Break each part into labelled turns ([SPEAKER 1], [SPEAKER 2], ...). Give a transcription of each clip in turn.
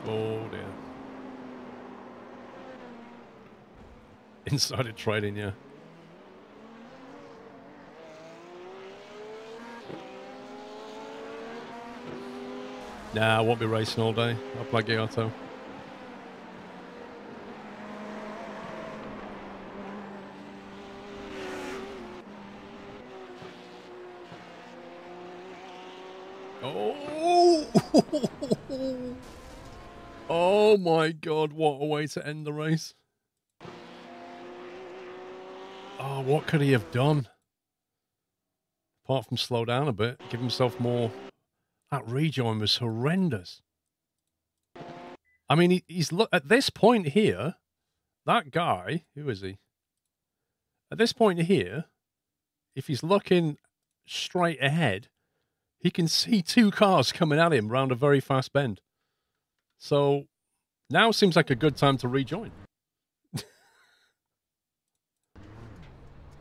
[SPEAKER 1] Oh dear. Insider trading, yeah. Nah, I won't be racing all day. I'll play Giotto. Oh! Oh my god, what a way to end the race. Oh, what could he have done? Apart from slow down a bit, give himself more... That rejoin was horrendous. I mean, he's at this point here, that guy, who is he? At this point here, if he's looking straight ahead, he can see two cars coming at him round a very fast bend. So now seems like a good time to rejoin.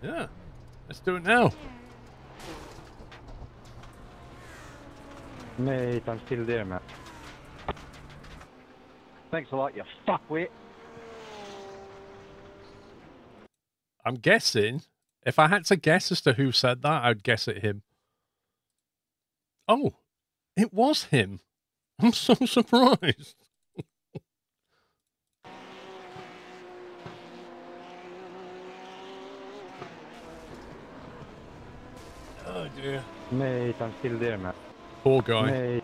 [SPEAKER 1] Yeah, let's do it now.
[SPEAKER 2] Mate, I'm still there, man. Thanks a lot, you fuckwit.
[SPEAKER 1] I'm guessing, if I had to guess as to who said that, I'd guess it him. Oh, it was him. I'm so surprised. Oh dear.
[SPEAKER 2] Mate, I'm still there, man.
[SPEAKER 1] Poor guy.
[SPEAKER 2] Mate.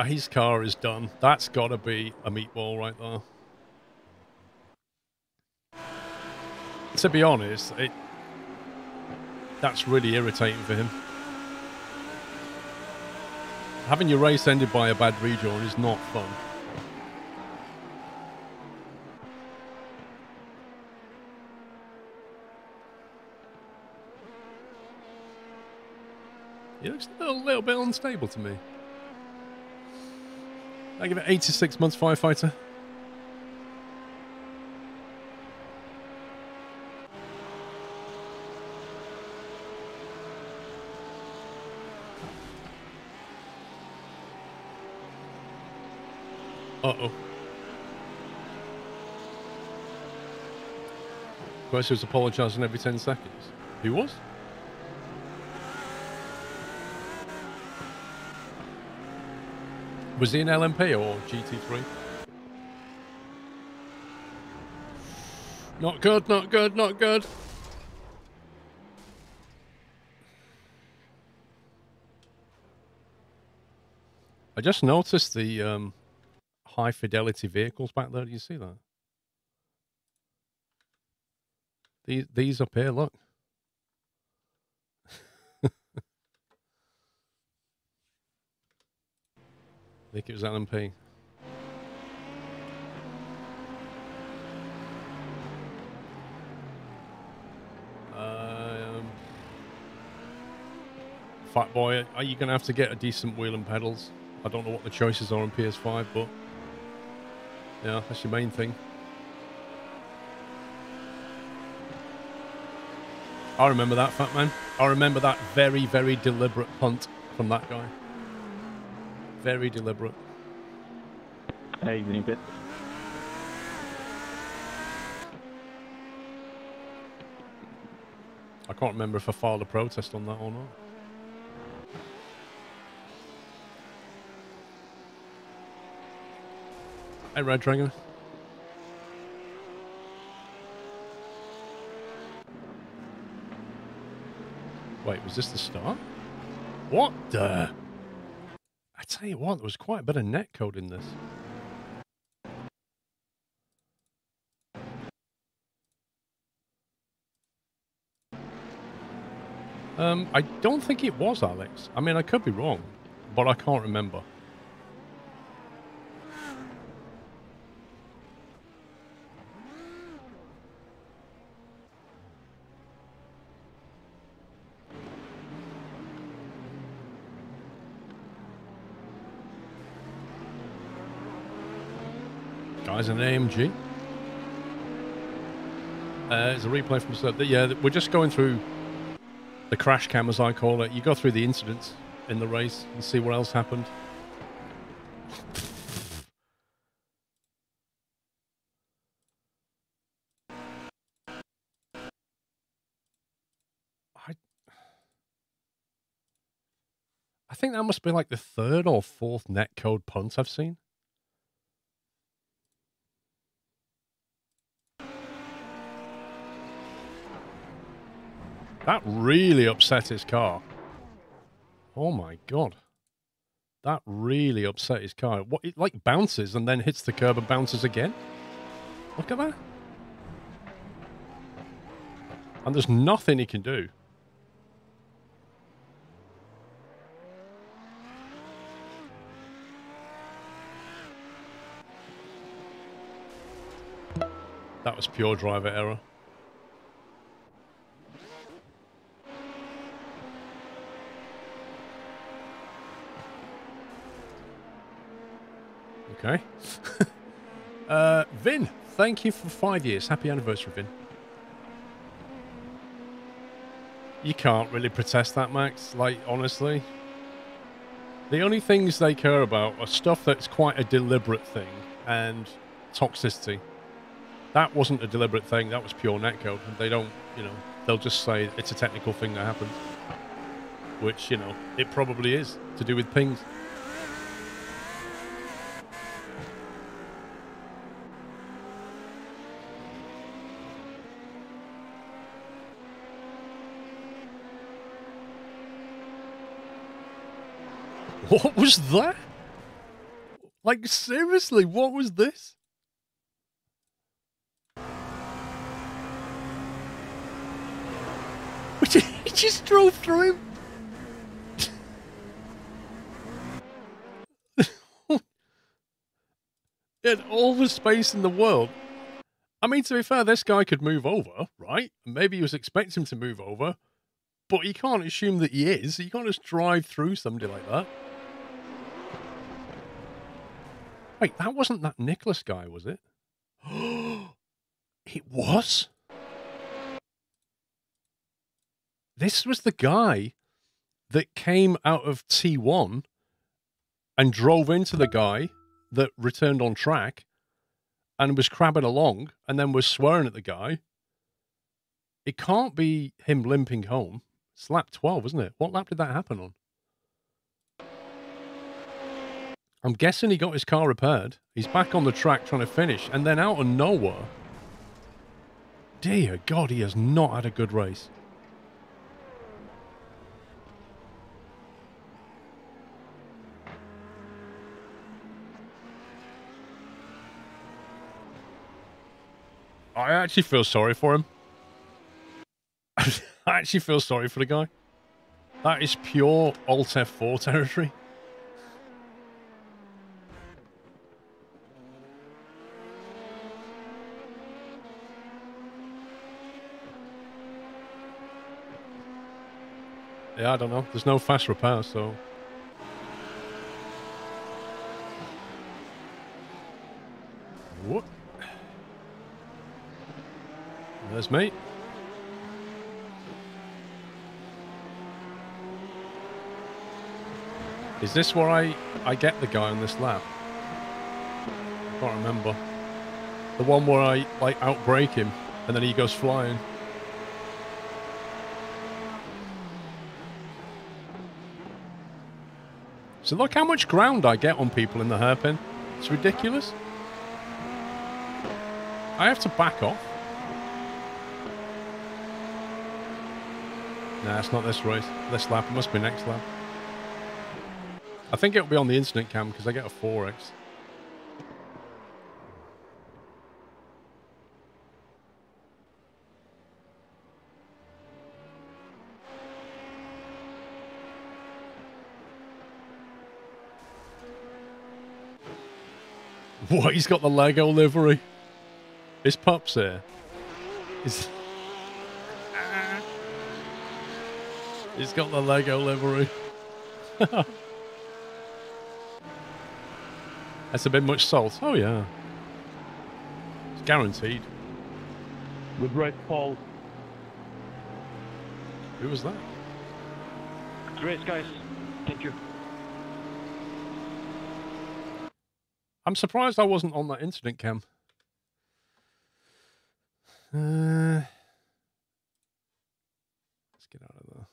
[SPEAKER 1] His car is done. That's got to be a meatball right there. To be honest, that's really irritating for him. Having your race ended by a bad rejoin is not fun. He looks a little bit unstable to me. I give it 86 months firefighter. Uh-oh. Question was apologising every 10 seconds. Who was? Was he in LMP or GT3? Not good, not good, not good. I just noticed the high fidelity vehicles back there. Do you see that? These up here, look. I think it was LMP. Fat boy, are you going to have to get a decent wheel and pedals? I don't know what the choices are on PS5, but yeah, that's your main thing. I remember that, fat man. I remember that very, very deliberate punt from that guy. Very deliberate.
[SPEAKER 2] Hey, evening bit.
[SPEAKER 1] I can't remember if I filed a protest on that or not. Hey, Red Dragon. Wait, was this the start? What the? I tell you what, there was quite a bit of netcode in this. I don't think it was Alex. I mean, I could be wrong, but I can't remember. Guy's an AMG. It's a replay from the start. Yeah, we're just going through the crash cam, as I call it. You go through the incidents in the race and see what else happened. think that must be like the 3rd or 4th netcode punt I've seen. That really upset his car. Oh my God. That really upset his car. What, it like bounces and then hits the curb and bounces again? Look at that. And there's nothing he can do. That was pure driver error. Okay. Vin, thank you for 5 years. Happy anniversary, Vin. You can't really protest that, Max. Like, honestly. The only things they care about are stuff that's quite a deliberate thing and toxicity. That wasn't a deliberate thing. That was pure netcode. And they don't, you know, they'll just say it's a technical thing that happened. Which, you know, it probably is to do with pings. What was that? Like, seriously, what was this? He just drove through him. He had all the space in the world. I mean, to be fair, this guy could move over, right? Maybe he was expecting him to move over, but you can't assume that he is. You can't just drive through somebody like that. Wait, that wasn't that Nicholas guy, was it? It was? This was the guy that came out of T1 and drove into the guy that returned on track and was crabbing along and then was swearing at the guy. It can't be him limping home. It's lap 12, isn't it? What lap did that happen on? I'm guessing he got his car repaired. He's back on the track trying to finish, and then out of nowhere, dear God, he has not had a good race. I actually feel sorry for him. I actually feel sorry for the guy. That is pure Alt F4 territory. Yeah, I don't know. There's no fast repair, so... What? There's me. Is this where I get the guy on this lap? I can't remember. The one where I, like, outbrake him, and then he goes flying. So look how much ground I get on people in the hairpin. It's ridiculous. I have to back off. Nah, it's not this race. This lap. It must be next lap. I think it'll be on the incident cam because I get a 4x. What? He's got the Lego livery. His pup's here. He's got the Lego livery. Has there been much salt? Oh, yeah. It's guaranteed.
[SPEAKER 2] Good race, Paul.
[SPEAKER 1] Who was that?
[SPEAKER 2] Good race, guys. Thank you.
[SPEAKER 1] I'm surprised I wasn't on that incident cam. Let's get out of there.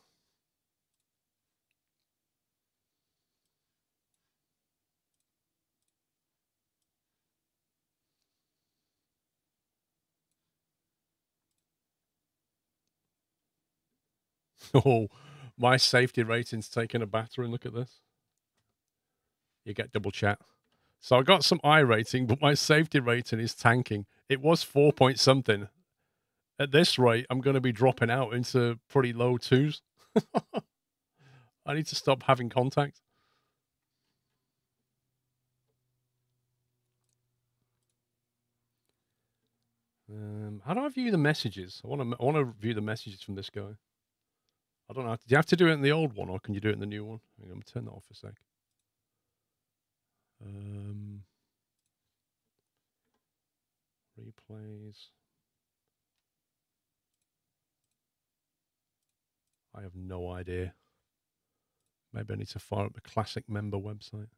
[SPEAKER 1] Oh, my safety rating's taking a battering. Look at this. You get double chat. So I got some iRating, but my safety rating is tanking. It was 4 point something. At this rate, I'm going to be dropping out into pretty low twos. I need to stop having contact. How do I view the messages? I want to view the messages from this guy. I don't know. Do you have to do it in the old one, or can you do it in the new one? Hang on, I'm going to turn that off a sec. Replays. I have no idea. Maybe I need to fire up the classic member website.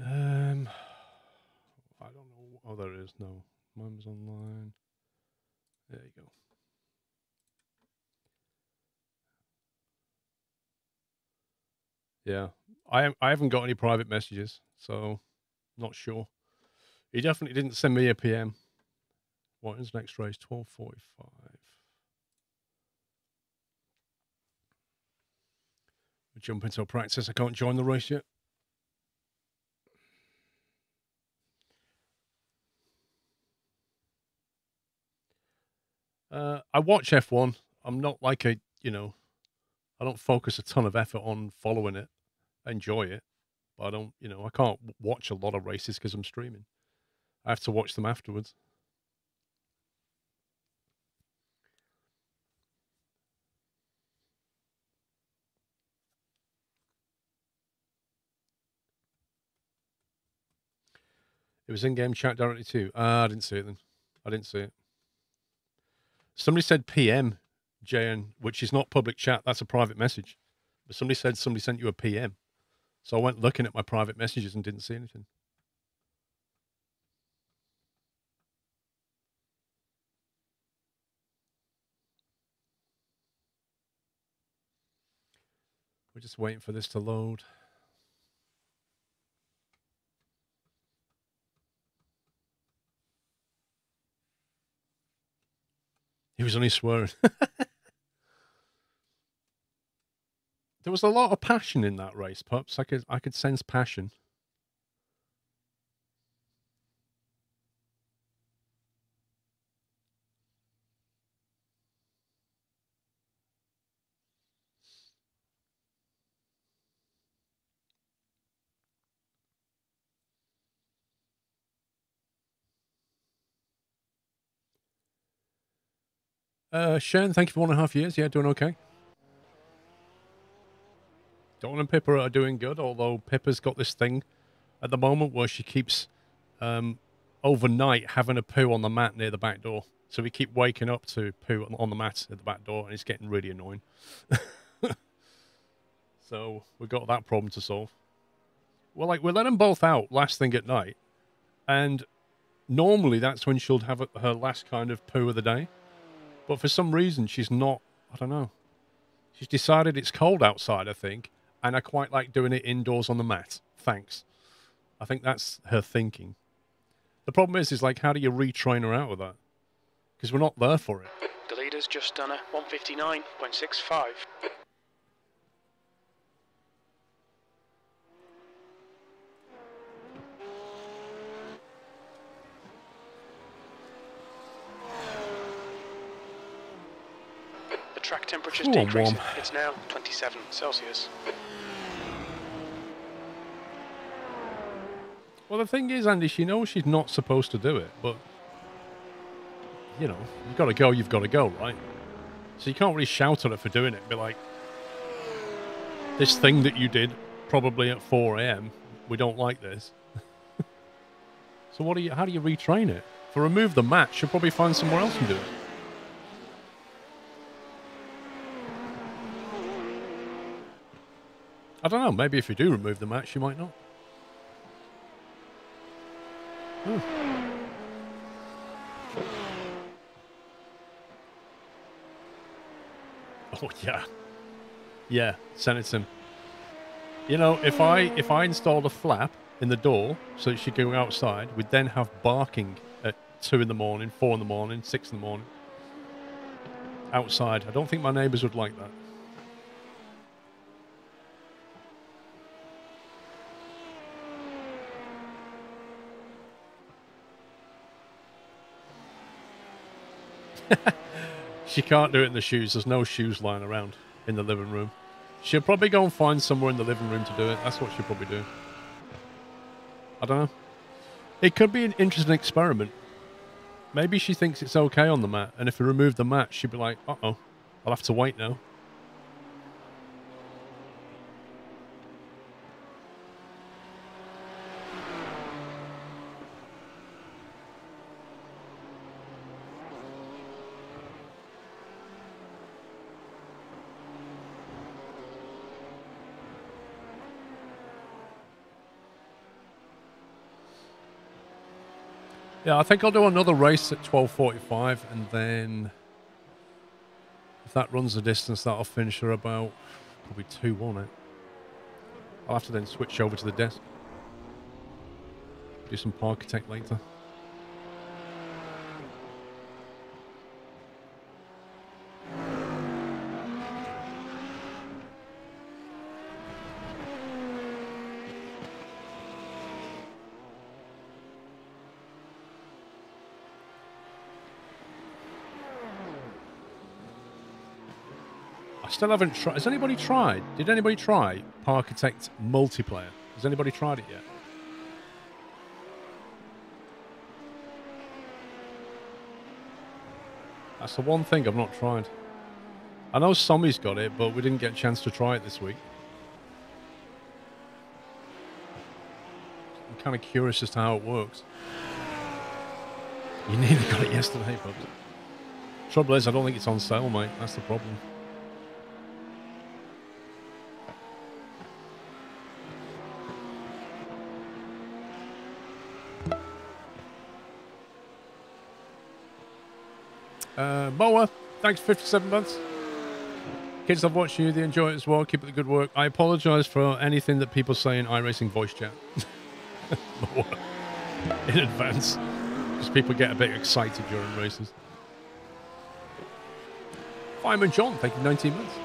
[SPEAKER 1] I don't know. Oh, there it is. No, mine's online. There you go. Yeah, I haven't got any private messages, so not sure. He definitely didn't send me a PM. What is next race? 12:45. We jump into a practice. I can't join the race yet. I watch F1. I'm not like I don't focus a ton of effort on following it. I enjoy it, but I don't, I can't watch a lot of races because I'm streaming. I have to watch them afterwards. It was in-game chat directly too. I didn't see it then. I didn't see it. Somebody said PM, JN, which is not public chat. That's a private message. But somebody said somebody sent you a PM. So I went looking at my private messages and didn't see anything. We're just waiting for this to load. He was only swearing. There was a lot of passion in that race, pups. I could sense passion. Shane, thank you for 1.5 years. Yeah, doing okay. Dawn and Pippa are doing good, although Pippa's got this thing at the moment where she keeps overnight having a poo on the mat near the back door. So we keep waking up to poo on the mat at the back door, and it's getting really annoying. So we've got that problem to solve. Well, like, we let them both out last thing at night, and normally that's when she'll have her last kind of poo of the day. But for some reason, she's not, I don't know. She's decided it's cold outside, I think, and I quite like doing it indoors on the mat. Thanks. I think that's her thinking. The problem is like, how do you retrain her out of that? Because we're not there for it.
[SPEAKER 3] The leader's just done a 1:59.65. The track temperature's decreasing. It's now 27 Celsius.
[SPEAKER 1] Well, the thing is, Andy, she knows she's not supposed to do it, but, you've got to go, you've got to go, right? So you can't really shout at her for doing it. Be like, this thing that you did probably at 4 a.m., we don't like this. So how do you retrain it? For remove the mat, she'll probably find somewhere else and do it. I don't know. Maybe if you do remove the match, you might not. Oh. Oh yeah, yeah. Send it to him. You know, if I installed a flap in the door so that she could go outside, we'd then have barking at 2 in the morning, 4 in the morning, 6 in the morning outside. I don't think my neighbours would like that. She can't do it in the shoes. There's no shoes lying around in the living room. She'll probably go and find somewhere in the living room to do it. That's what she'll probably do. I don't know. It could be an interesting experiment. Maybe she thinks it's okay on the mat, and if we remove the mat, she'd be like, uh-oh, I'll have to wait now. Yeah, I think I'll do another race at 12:45, and then if that runs the distance, that'll finish her about probably 2, won't it? I'll have to then switch over to the desk. Do some Parkitect later. Still haven't tried. Has anybody tried? Did anybody try Parkitect multiplayer? Has anybody tried it yet? That's the one thing I've not tried. I know Sommy's got it, but we didn't get a chance to try it this week. I'm kind of curious as to how it works. You nearly got it yesterday, but trouble is, I don't think it's on sale, mate. That's the problem. Moa, thanks for 57 months. Kids, I've watched you. They enjoy it as well. Keep up the good work. I apologise for anything that people say in iRacing voice chat. Moa, in advance. Because people get a bit excited during races. Fireman John, thank you, 19 months.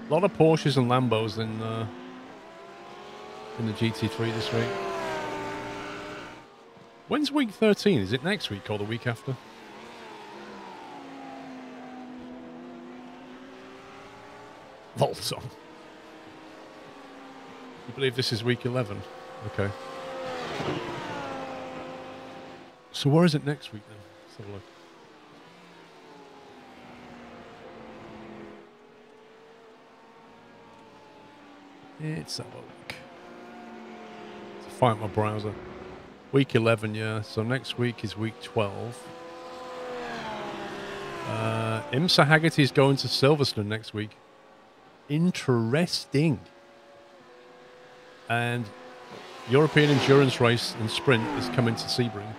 [SPEAKER 1] A lot of Porsches and Lambos in the GT3 this week. When's week 13? Is it next week or the week after? Voltron. You believe this is week 11? Okay. So where is it next week then? Let's have a look. It's that week. To find my browser. Week 11, yeah. So next week is week 12. IMSA Haggerty is going to Silverstone next week. Interesting. And European Endurance Race and Sprint is coming to Sebring.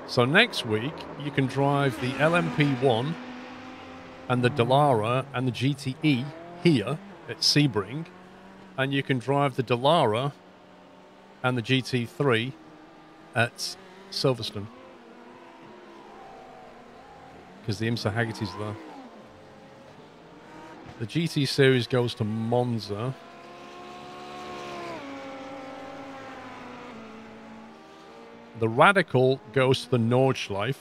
[SPEAKER 1] So next week, you can drive the LMP1 and the Dallara and the GTE here at Sebring, and you can drive the Dallara and the GT3 at Silverstone because the IMSA Haggerty's there. The GT Series goes to Monza. The Radical goes to the Nordschleife.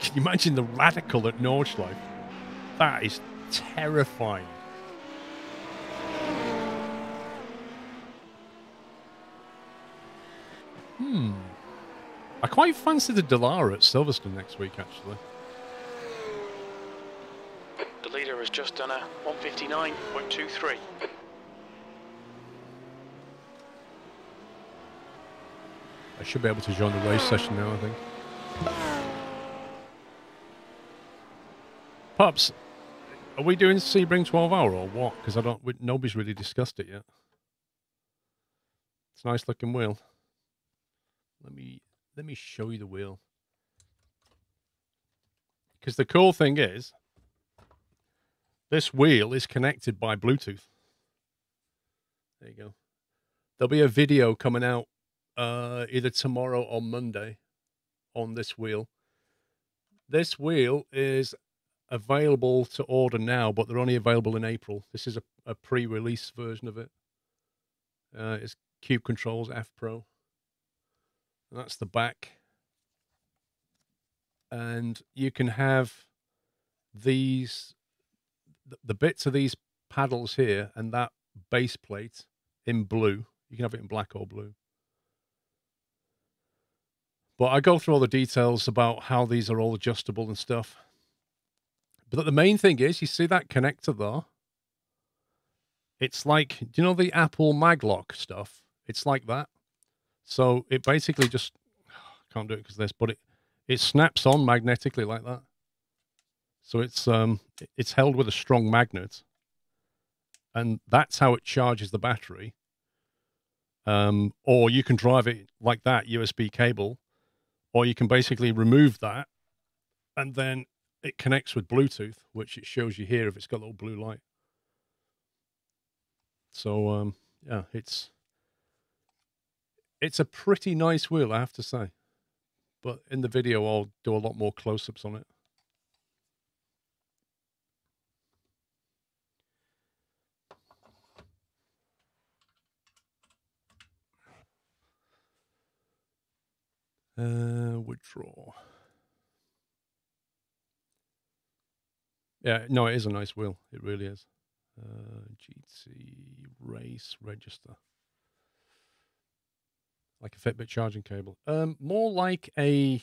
[SPEAKER 1] Can you imagine the Radical at Nordschleife? That is terrifying. I quite fancy the Dallara at Silverstone next week, actually.
[SPEAKER 3] The leader has just done a 159.23.
[SPEAKER 1] I should be able to join the race session now, I think. Pups, are we doing Sebring 12 hour or what? Because nobody's really discussed it yet. It's a nice looking wheel. Let me show you the wheel. Because the cool thing is, this wheel is connected by Bluetooth. There you go. There'll be a video coming out either tomorrow or Monday on this wheel. This wheel is available to order now, but they're only available in April. This is a pre-release version of it. It's Cube Controls F Pro. And that's the back. And you can have these, the bits of these paddles here and that base plate in blue. You can have it in black or blue. But I go through all the details about how these are all adjustable and stuff. But the main thing is, you see that connector there? It's like, do you know the Apple Maglock stuff? It's like that. So it basically just, can't do it because of this, but it snaps on magnetically like that. So it's held with a strong magnet. And that's how it charges the battery. Or you can drive it like that, USB cable. Or you can basically remove that and then it connects with Bluetooth, which it shows you here if it's got a little blue light. So, yeah, it's a pretty nice wheel, I have to say. But in the video, I'll do a lot more close-ups on it. Withdraw. Yeah, no, it is a nice wheel. It really is. GT race register. Like a Fitbit charging cable. More like a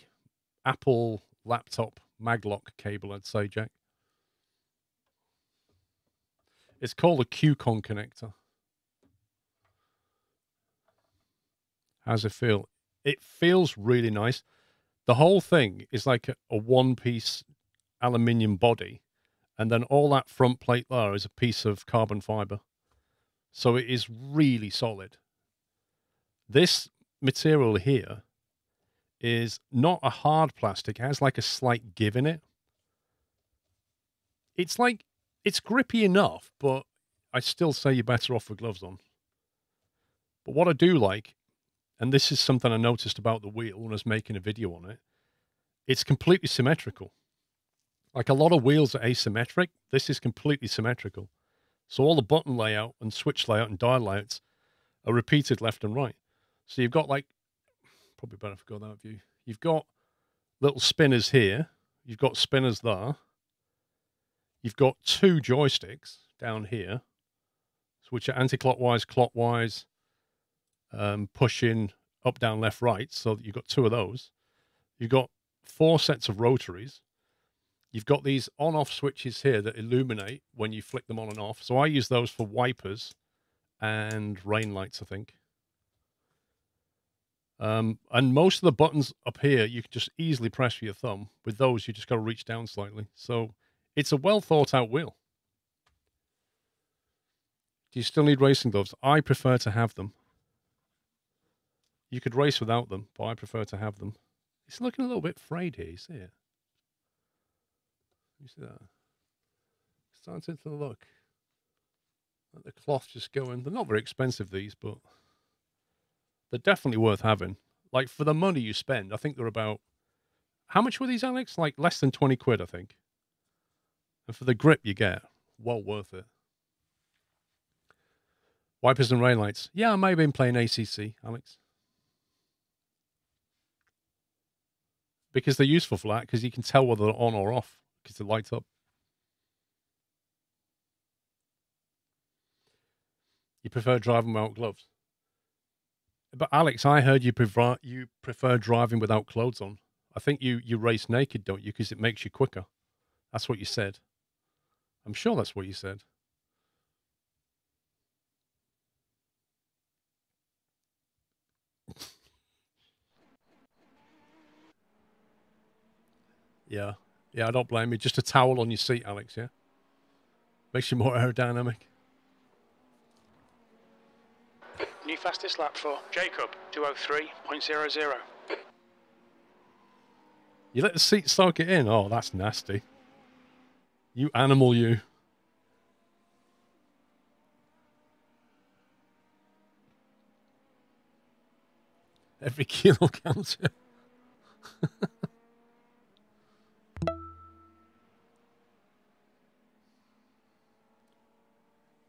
[SPEAKER 1] Apple laptop maglock cable, I'd say, Jack. It's called a QCon connector. How's it feel? It feels really nice. The whole thing is like a one-piece aluminium body. And then all that front plate there is a piece of carbon fiber. So it is really solid. This material here is not a hard plastic. It has like a slight give in it. It's grippy enough, but I still say you're better off with gloves on. But what I do like, and this is something I noticed about the wheel when I was making a video on it, it's completely symmetrical. Like a lot of wheels are asymmetric. This is completely symmetrical. So all the button layout and switch layout and dial layouts are repeated left and right. So you've got like, probably better if I go that view. You've got little spinners here. You've got spinners there. You've got two joysticks down here, which are anti-clockwise, clockwise, pushing up, down, left, right. So you've got two of those. You've got 4 sets of rotaries. You've got these on-off switches here that illuminate when you flick them on and off. So I use those for wipers and rain lights, I think. And most of the buttons up here, you can just easily press with your thumb. With those, you just got to reach down slightly. So it's a well-thought-out wheel. Do you still need racing gloves? I prefer to have them. You could race without them, but I prefer to have them. It's looking a little bit frayed here, you see it? You see that? Starting to look like the cloth just going. They're not very expensive, these, but they're definitely worth having. Like, for the money you spend, I think they're about... How much were these, Alex? Like, less than 20 quid, I think. And for the grip you get, well worth it. Wipers and rain lights. Yeah, I may have been playing ACC, Alex. Because they're useful for that, because you can tell whether they're on or off, because they light up. You prefer driving without gloves? But Alex, I heard you prefer driving without clothes on. I think you race naked, don't you? Because it makes you quicker. That's what you said. I'm sure that's what you said. Yeah. Yeah, I don't blame you. Just a towel on your seat, Alex, yeah? Makes you more aerodynamic.
[SPEAKER 3] New fastest lap for Jacob, 2:03.00.
[SPEAKER 1] You let the seat soak it in? Oh, that's nasty. You animal, you. Every kilo counts.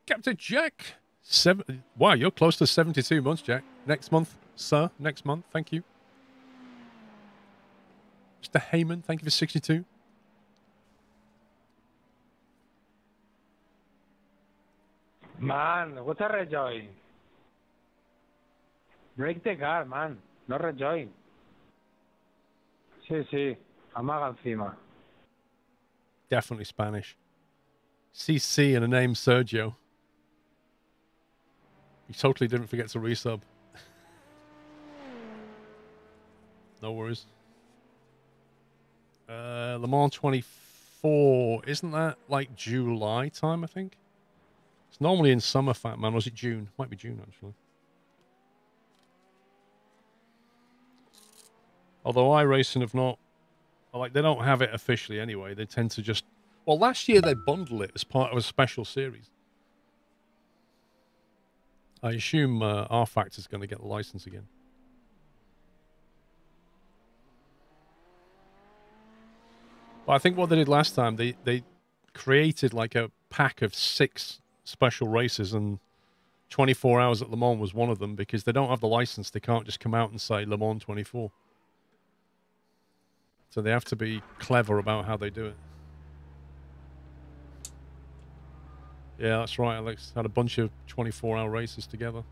[SPEAKER 1] Captain Jack. Wow, you're close to 72 months, Jack. Next month, sir. Next month. Thank you. Mr. Heyman, thank you for 62.
[SPEAKER 4] Man, what's a rejoin? Break the car, man. No rejoin. Sí, amaga encima.
[SPEAKER 1] Definitely Spanish. CC and a name Sergio. You totally didn't forget to resub. No worries. Le Mans 24. Isn't that like July time, I think? It's normally in summer, Fat Man. Or is it June? Might be June, actually. Although iRacing have not... Like, they don't have it officially anyway. They tend to just... Well, last year they bundled it as part of a special series. I assume R-Factor's going to get the license again. But I think what they did last time, they created like a pack of 6 special races, and 24 Hours at Le Mans was one of them, because they don't have the license. They can't just come out and say Le Mans 24. So they have to be clever about how they do it. Yeah, that's right, Alex. Had a bunch of 24-hour races together.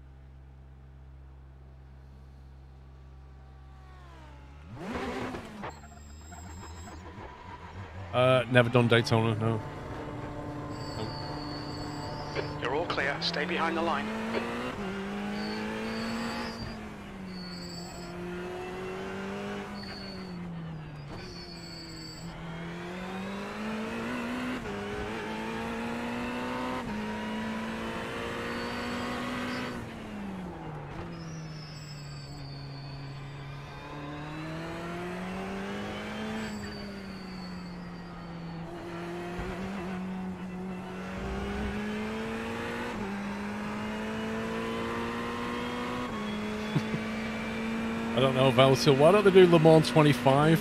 [SPEAKER 1] Never done Daytona, no.
[SPEAKER 3] You're all clear. Stay behind the line.
[SPEAKER 1] I don't know, Valtil. Why don't they do Le Mans 25?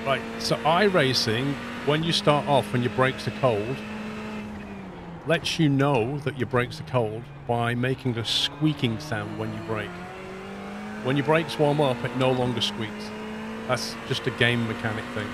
[SPEAKER 1] Right, so iRacing, when you start off and your brakes are cold, lets you know that your brakes are cold by making a squeaking sound when you brake. When your brakes warm up, it no longer squeaks. That's just a game mechanic thing.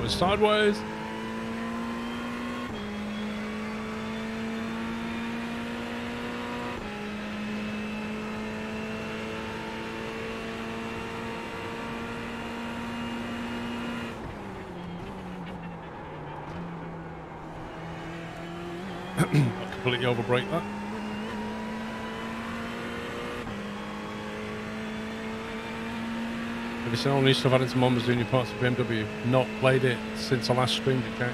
[SPEAKER 1] Sideways. I'll completely overbrake that. Have you seen all new stuff added to Mumba's doing new parts of BMW? Not played it since I last streamed it, Jack.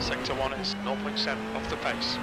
[SPEAKER 3] Sector 1 is 0.7 off the pace.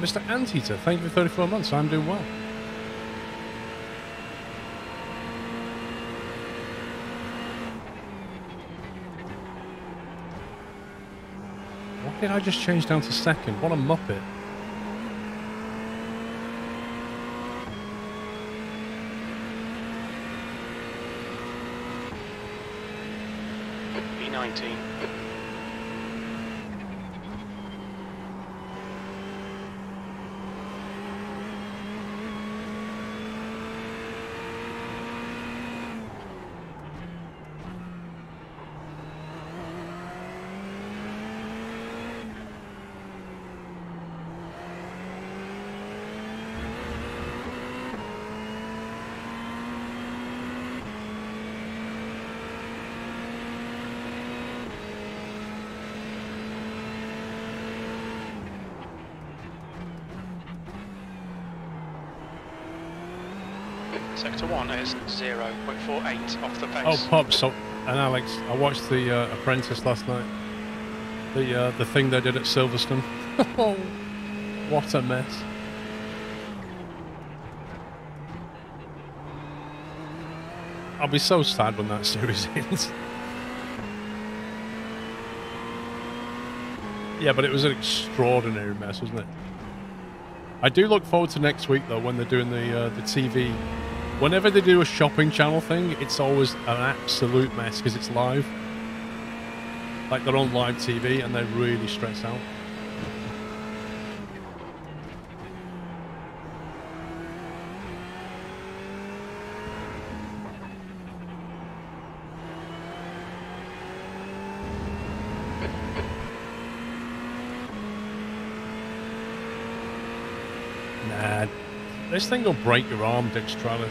[SPEAKER 1] Mr. Anteater, thank you for 34 months. I'm doing well. What did I just change down to second? What a muppet.
[SPEAKER 3] B19. Sector 1 is 0.48 off the pace.
[SPEAKER 1] Oh, Pops and Alex, I watched The Apprentice last night. The thing they did at Silverstone. Oh, what a mess. I'll be so sad when that series ends. Yeah, but it was an extraordinary mess, wasn't it? I do look forward to next week, though, when they're doing the TV. Whenever they do a shopping channel thing, it's always an absolute mess because it's live. Like they're on live TV and they really stress out. Nah, this thing will break your arm, Dextralis.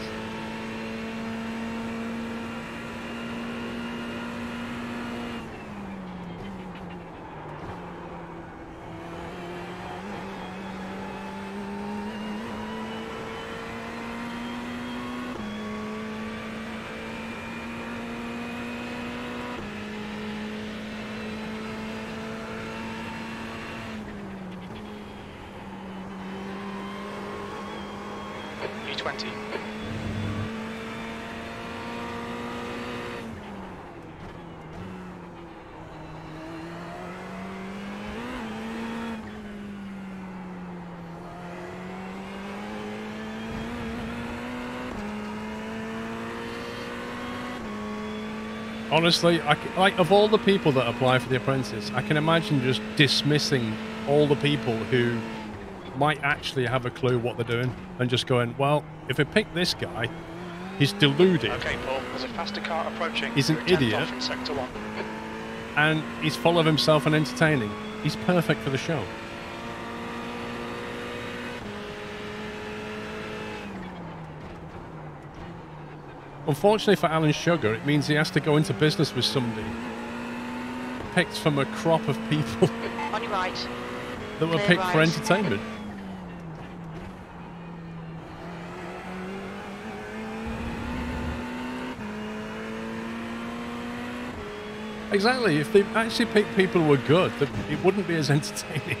[SPEAKER 3] B20.
[SPEAKER 1] Honestly, like of all the people that apply for The Apprentice, I can imagine just dismissing all the people who might actually have a clue what they're doing and just going, well, if we pick this guy, he's deluded.
[SPEAKER 3] Okay, Paul, there's a faster car approaching.
[SPEAKER 1] He's an
[SPEAKER 3] You're 10th
[SPEAKER 1] idiot.
[SPEAKER 3] off in Sector 1.
[SPEAKER 1] And he's full of himself and entertaining. He's perfect for the show. Unfortunately for Alan Sugar, it means he has to go into business with somebody picked from a crop of people
[SPEAKER 5] On your right.
[SPEAKER 1] that were
[SPEAKER 5] Clear
[SPEAKER 1] picked for
[SPEAKER 5] right.
[SPEAKER 1] entertainment. Exactly. If they actually picked people who were good, it wouldn't be as entertaining.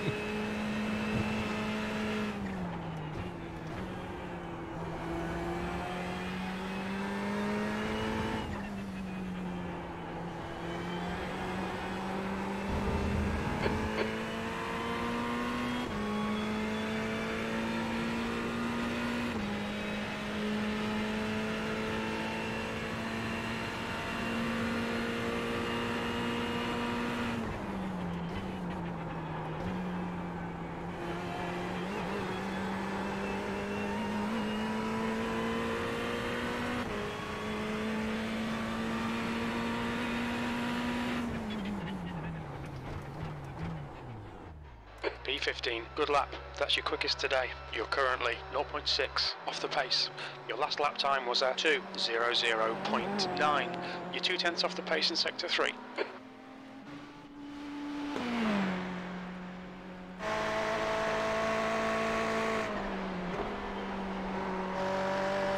[SPEAKER 3] 3:15. Good lap. That's your quickest today. You're currently 0.6 off the pace. Your last lap time was a 2:00.9. You're 0.2 off the pace in sector 3.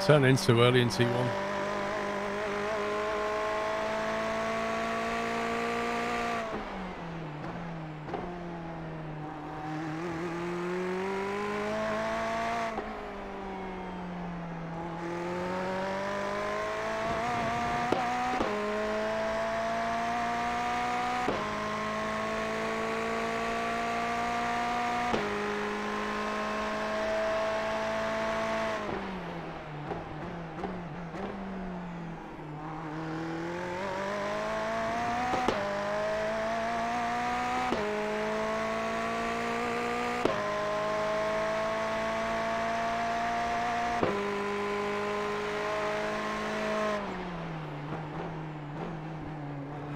[SPEAKER 1] Turn in too early in T1.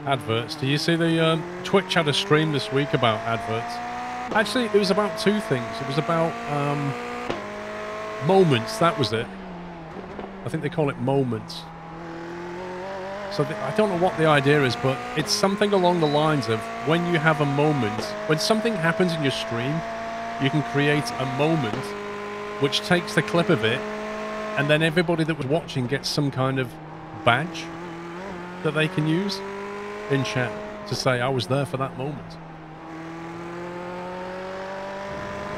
[SPEAKER 1] Adverts. Do you see the Twitch had a stream this week about adverts? Actually, it was about two things. It was about moments. That was it. I think they call it moments. So I don't know what the idea is, but it's something along the lines of when you have a moment, when something happens in your stream, you can create a moment which takes the clip of it, and then everybody that was watching gets some kind of badge that they can use in chat to say, I was there for that moment.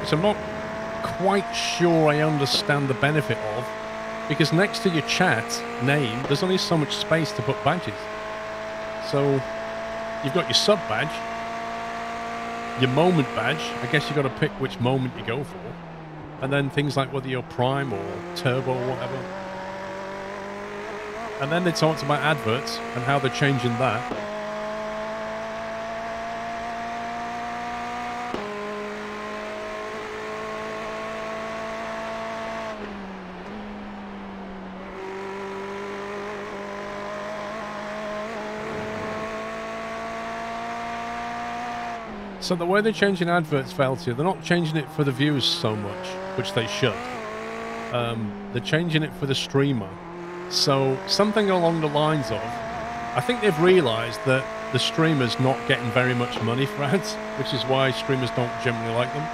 [SPEAKER 1] So I'm not quite sure I understand the benefit of, because next to your chat name, there's only so much space to put badges. So you've got your sub badge, your moment badge. I guess you've got to pick which moment you go for. And then things like whether you're prime or turbo or whatever. And then they talked about adverts and how they're changing that. So the way they're changing adverts, Felty, they're not changing it for the viewers so much, which they should. They're changing it for the streamer. So something along the lines of, I think they've realised that the streamer's not getting very much money for ads, which is why streamers don't generally like them.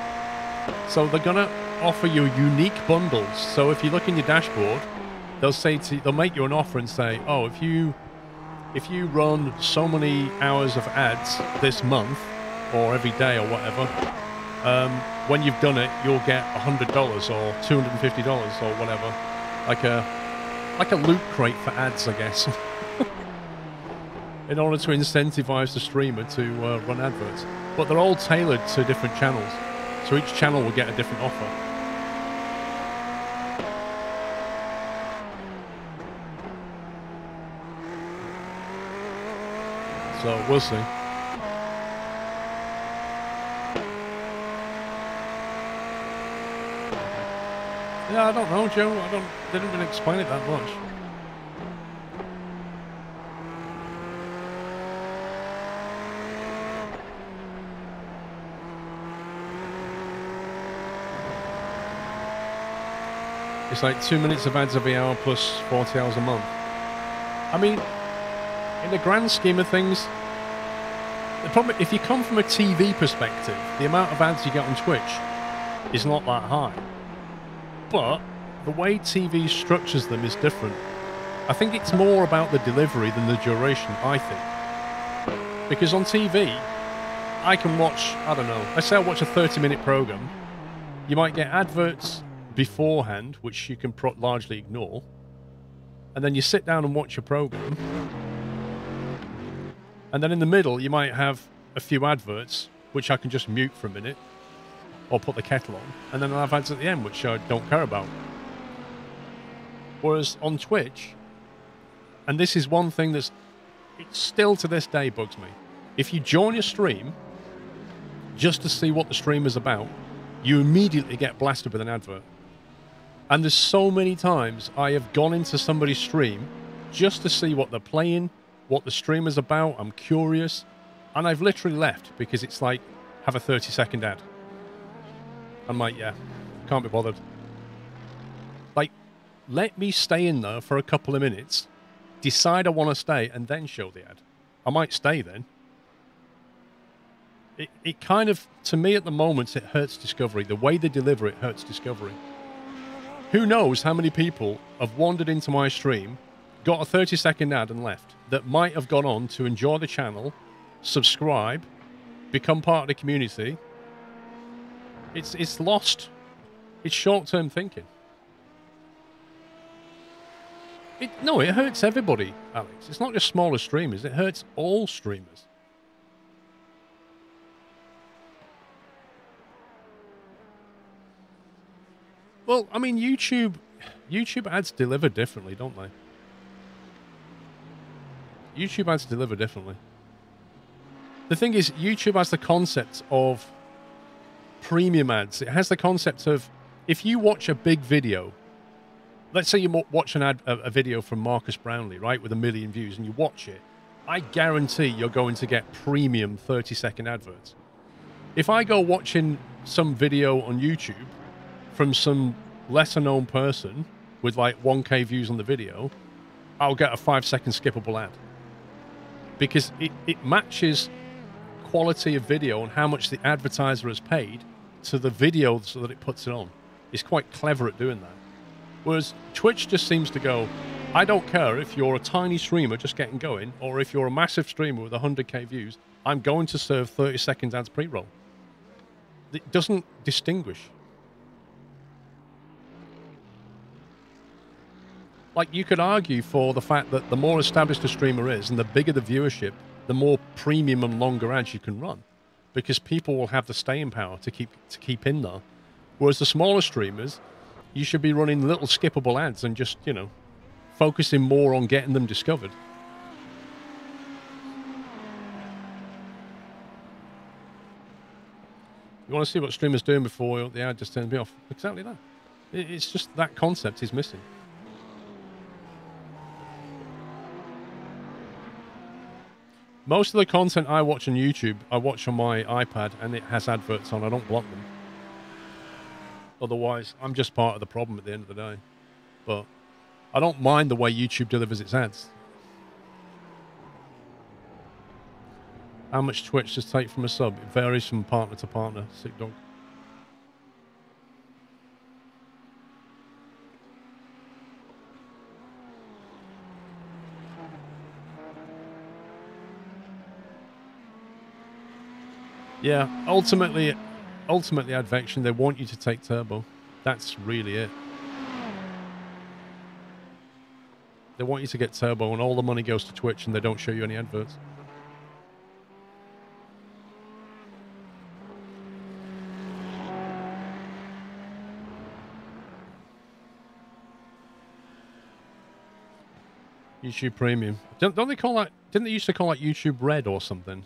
[SPEAKER 1] So they're gonna offer you unique bundles. So if you look in your dashboard, they'll make you an offer and say, oh, if you run so many hours of ads this month, or every day or whatever, when you've done it, you'll get $100 or $250 or whatever. Like a loot crate for ads, I guess. In order to incentivize the streamer to run adverts. But they're all tailored to different channels. So each channel will get a different offer. So we'll see. Yeah, I don't know, Joe. They didn't really explain it that much. It's like 2 minutes of ads every hour plus 40 hours a month. I mean, in the grand scheme of things, the problem, if you come from a TV perspective, the amount of ads you get on Twitch is not that high. But the way TV structures them is different. I think it's more about the delivery than the duration, I think. Because on TV, I can watch, I don't know, let's say I watch a 30-minute program. You might get adverts beforehand, which you can largely ignore. And then you sit down and watch your program. And then in the middle, you might have a few adverts, which I can just mute for a minute. Or put the kettle on, and then I'll have ads at the end, which I don't care about. Whereas on Twitch, and this is one thing that's still to this day bugs me. If you join a stream just to see what the stream is about, you immediately get blasted with an advert. And there's so many times I have gone into somebody's stream just to see what they're playing, what the stream is about. I'm curious, and I've literally left because it's like, have a 30-second ad. I'm like, yeah, can't be bothered. Like, let me stay in there for a couple of minutes, decide I want to stay, and then show the ad. I might stay then. It kind of, to me at the moment, it hurts Discovery. The way they deliver it hurts Discovery. Who knows how many people have wandered into my stream, got a 30-second ad and left, that might have gone on to enjoy the channel, subscribe, become part of the community. It's lost. It's short-term thinking. No, it hurts everybody, Alex. It's not just smaller streamers. It hurts all streamers. Well, I mean, YouTube ads deliver differently, don't they? YouTube ads deliver differently. The thing is, YouTube has the concept of premium ads. It has the concept of, if you watch a big video, let's say you watch a video from Marcus Brownlee, right, with 1 million views, and you watch it, I guarantee you're going to get premium 30-second adverts. If I go watching some video on YouTube from some lesser-known person with like 1K views on the video, I'll get a 5-second skippable ad. Because it matches quality of video and how much the advertiser has paid to the video so that it puts it on. It's quite clever at doing that. Whereas Twitch just seems to go, I don't care if you're a tiny streamer just getting going, or if you're a massive streamer with 100K views, I'm going to serve 30 seconds ads pre-roll. It doesn't distinguish. Like, you could argue for the fact that the more established a streamer is and the bigger the viewership, the more premium and longer ads you can run, because people will have the staying power to keep in there. Whereas the smaller streamers, you should be running little skippable ads and just, you know, focusing more on getting them discovered. You want to see what streamers doing before the ad just turns me off? Exactly that. It's just that concept is missing. Most of the content I watch on YouTube, I watch on my iPad, and it has adverts on. I don't block them. Otherwise, I'm just part of the problem at the end of the day. But I don't mind the way YouTube delivers its ads. How much Twitch does take from a sub? It varies from partner to partner. Sick dog. Yeah, ultimately Advection, they want you to take turbo. That's really it. They want you to get turbo, and all the money goes to Twitch, and they don't show you any adverts. YouTube Premium. Don't they call that... Didn't they used to call that YouTube Red or something?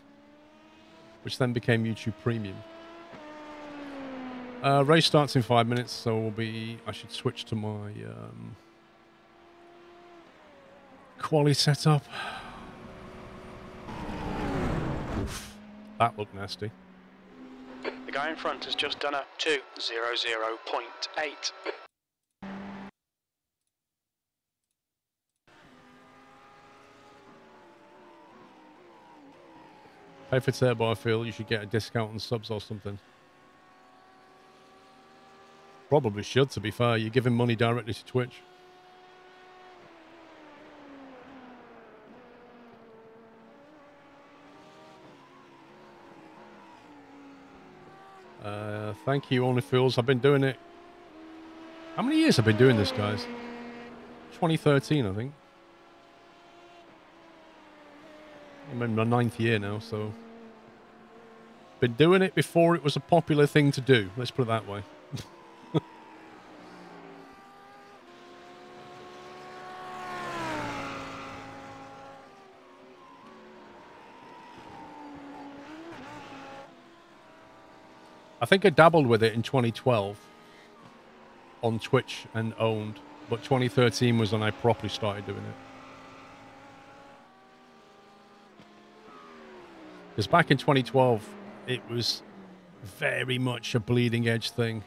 [SPEAKER 1] Which then became YouTube Premium. Race starts in 5 minutes, so we'll be... I should switch to my quali setup. Oof, that looked nasty.
[SPEAKER 3] The guy in front has just done a 2:00.8.
[SPEAKER 1] Pay for turbo, I feel you should get a discount on subs or something. Probably should, to be fair. You're giving money directly to Twitch. Thank you, Only Fools. I've been doing it... How many years have I been doing this, guys? 2013, I think. I'm in my 9th year now, so... Been doing it before it was a popular thing to do. Let's put it that way. I think I dabbled with it in 2012 on Twitch and owned, but 2013 was when I properly started doing it. Because back in 2012, it was Very much a bleeding edge thing.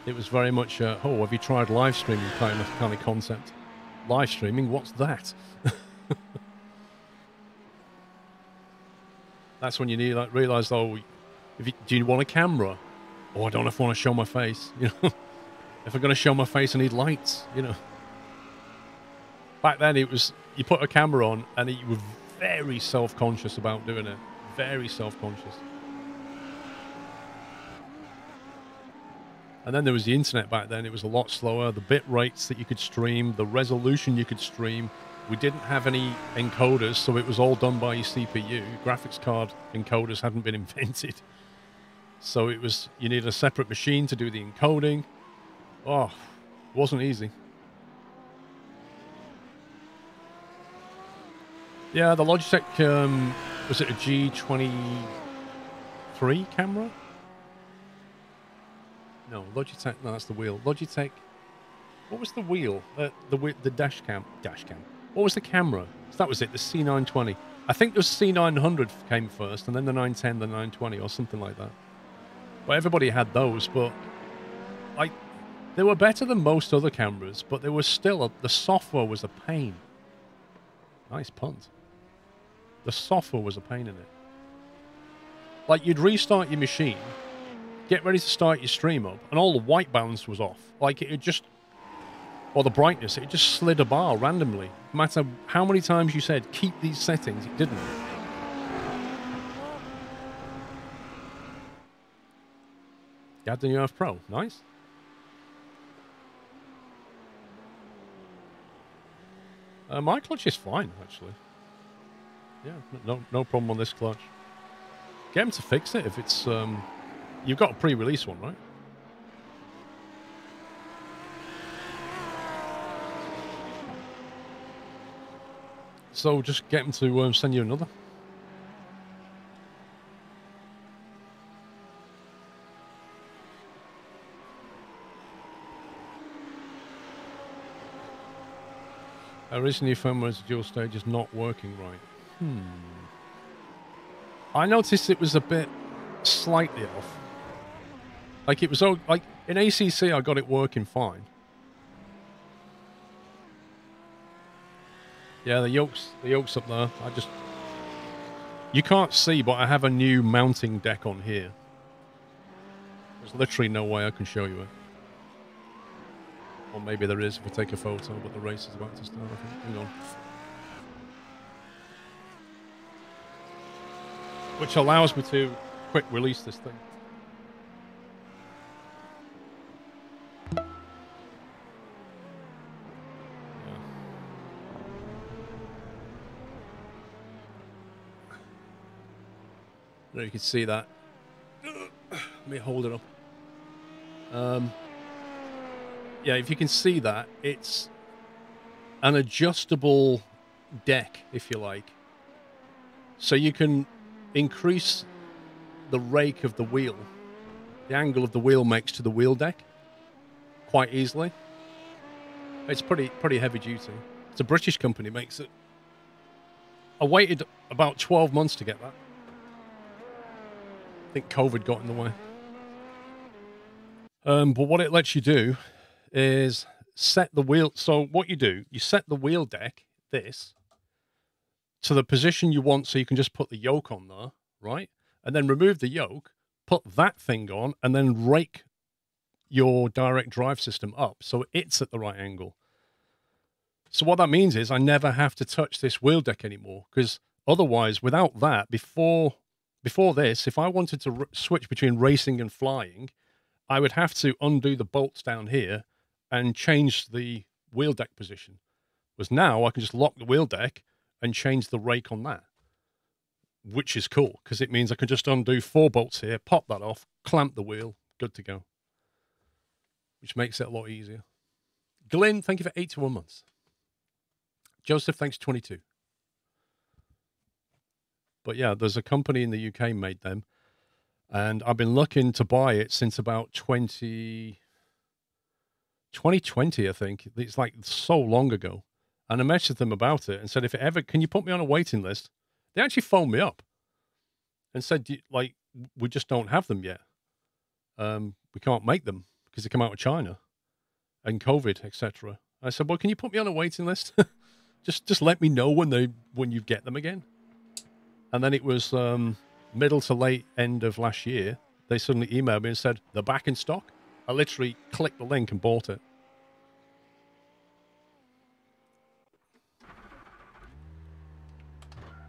[SPEAKER 1] It was very much a, oh, have you tried live streaming kind of concept? Live streaming, what's that? That's when you need like realize, oh, do you want a camera? Oh, I don't know if I want to show my face. You know, if I'm going to show my face, I need lights. You know, back then it was you put a camera on and you were very self-conscious about doing it. Very self-conscious. And then there was the internet back then. It was a lot slower. The bit rates that you could stream, the resolution you could stream. We didn't have any encoders, so it was all done by your CPU. Graphics card encoders hadn't been invented. So it was, you needed a separate machine to do the encoding. Oh, it wasn't easy. Yeah, the Logitech, was it a G23 camera? No, Logitech, no, that's the wheel. Logitech, what was the wheel? The dash cam. What was the camera? So that was it, the C920. I think the C900 came first, and then the 910, the 920, or something like that. But everybody had those, but they were better than most other cameras, but they were still, the software was a pain. Nice punt. The software was a pain in it. Like, you'd restart your machine, get ready to start your stream up, and all the white balance was off. Like, it just, or the brightness, it just slid a bar randomly. No matter how many times you said, keep these settings, it didn't. Got the new F Pro. Nice. My clutch is fine, actually. Yeah, no problem on this clutch. Get him to fix it if it's... you've got a pre-release one, right? So just get him to send you another. Recently firmware as dual stage is not working right. I noticed it was a bit slightly off. Like it was like in ACC I got it working fine. Yeah, the yoke's up there. You can't see, but I have a new mounting deck on here. There's literally no way I can show you it. Or maybe there is if I take a photo, but the race is about to start, I think. Hang on. Which allows me to quick release this thing. Yeah. There you can see that. Let me hold it up. Yeah, if you can see that, it's an adjustable deck, if you like. So you can increase the rake of the wheel, the angle of the wheel makes to the wheel deck quite easily. It's pretty heavy duty. It's a British company makes it. I waited about 12 months to get that. I think COVID got in the way. But what it lets you do is set the wheel. So what you do, you set the wheel deck, this, to the position you want so you can just put the yoke on there, right? And then remove the yoke, put that thing on, and then rake your direct drive system up so it's at the right angle. So what that means is I never have to touch this wheel deck anymore, because otherwise, without that, before this, if I wanted to switch between racing and flying, I would have to undo the bolts down here and change the wheel deck position. Whereas now I can just lock the wheel deck and change the rake on that, which is cool because it means I can just undo 4 bolts here, pop that off, clamp the wheel, good to go, which makes it a lot easier. Glenn, thank you for 81 months. Joseph, thanks 22. But yeah, there's a company in the UK made them, and I've been looking to buy it since about 2020, I think. It's like so long ago. And I messaged them about it and said, if it ever, can you put me on a waiting list? They actually phoned me up and said, like, we just don't have them yet. We can't make them because they come out of China and COVID, etc. I said, well, can you put me on a waiting list? just let me know when you get them again. And then it was middle to late end of last year. They suddenly emailed me and said, they're back in stock. I literally clicked the link and bought it.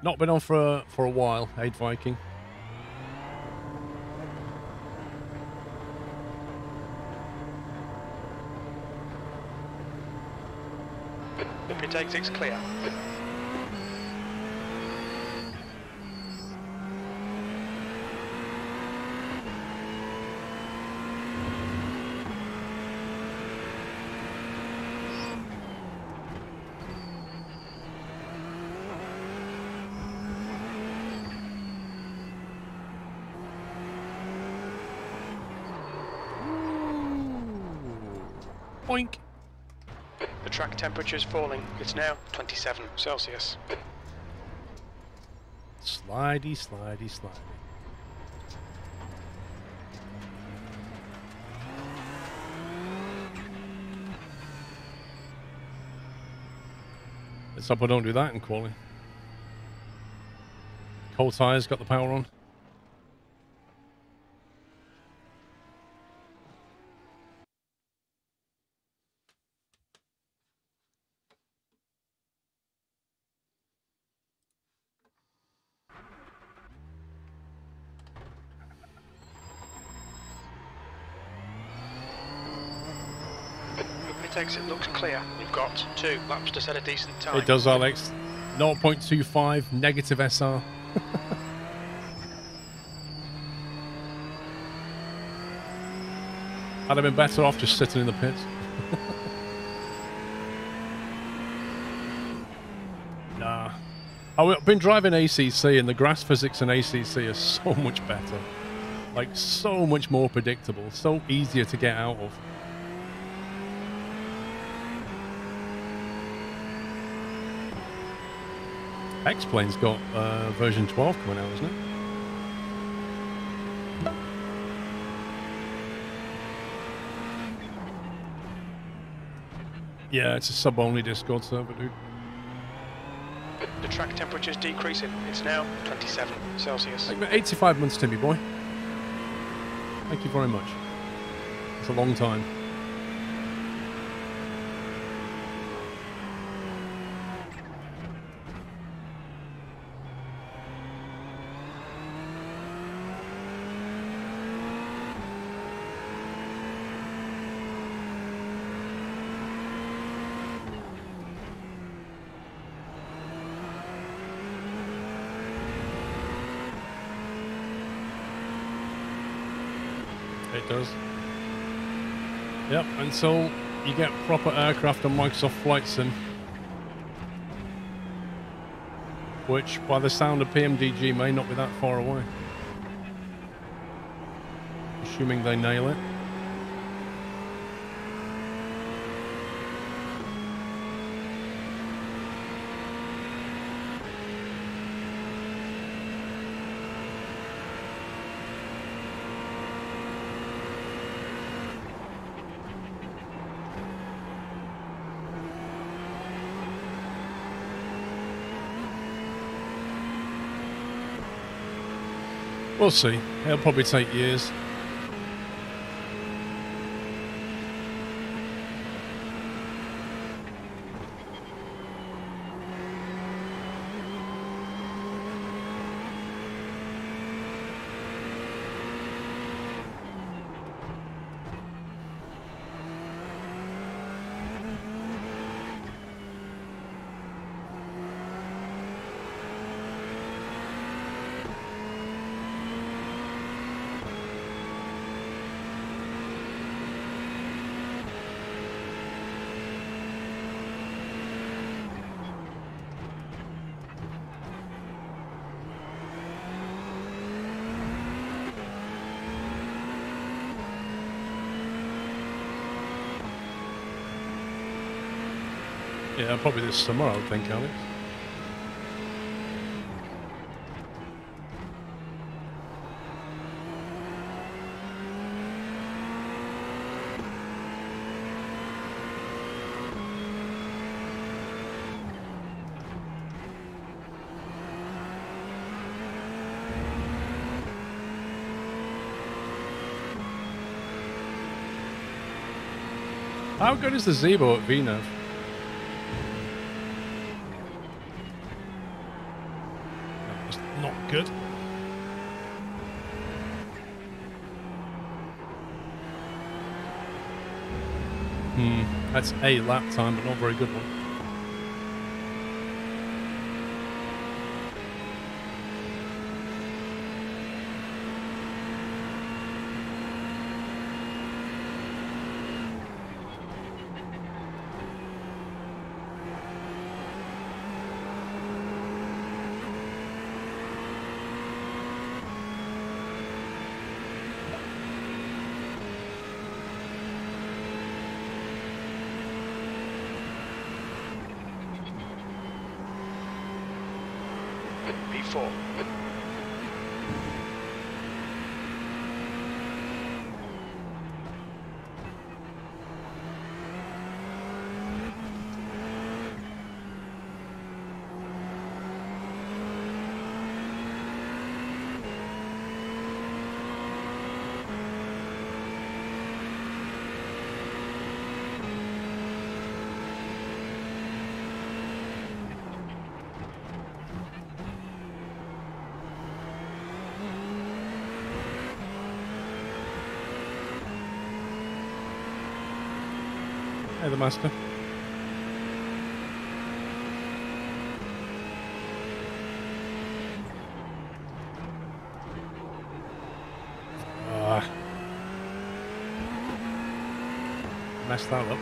[SPEAKER 1] Not been on for a while, Aid Viking.
[SPEAKER 3] Pit exit's clear.
[SPEAKER 1] Boink.
[SPEAKER 3] The track temperature is falling. It's now 27 Celsius.
[SPEAKER 1] Slidey, slidey, slidey. Let's hope I don't do that in quali. Cold tires, got the power on.
[SPEAKER 3] Exit looks clear. We've got 2 laps to set a decent time.
[SPEAKER 1] It does, Alex. 0.25 negative SR. I'd have been better off just sitting in the pits. Nah. I've been driving ACC and the grass physics in ACC are so much better. Like, so much more predictable. So easier to get out of. X-Plane's got version 12 coming out, isn't it? Yeah, it's a sub-only Discord server, dude.
[SPEAKER 3] The track temperature's decreasing. It's now 27 Celsius.
[SPEAKER 1] Like 85 months, Timmy boy. Thank you very much. It's a long time. It does. Yep, until you get proper aircraft on Microsoft Flight Sim. Which, by the sound of PMDG, may not be that far away. Assuming they nail it. We'll see. It'll probably take years. Yeah, probably this summer, I would think, Alex. How good is the Zebo at VNAV? That's not good. That's a lap time, but not a very good one.
[SPEAKER 3] P4.
[SPEAKER 1] Hey, the master. Messed that up.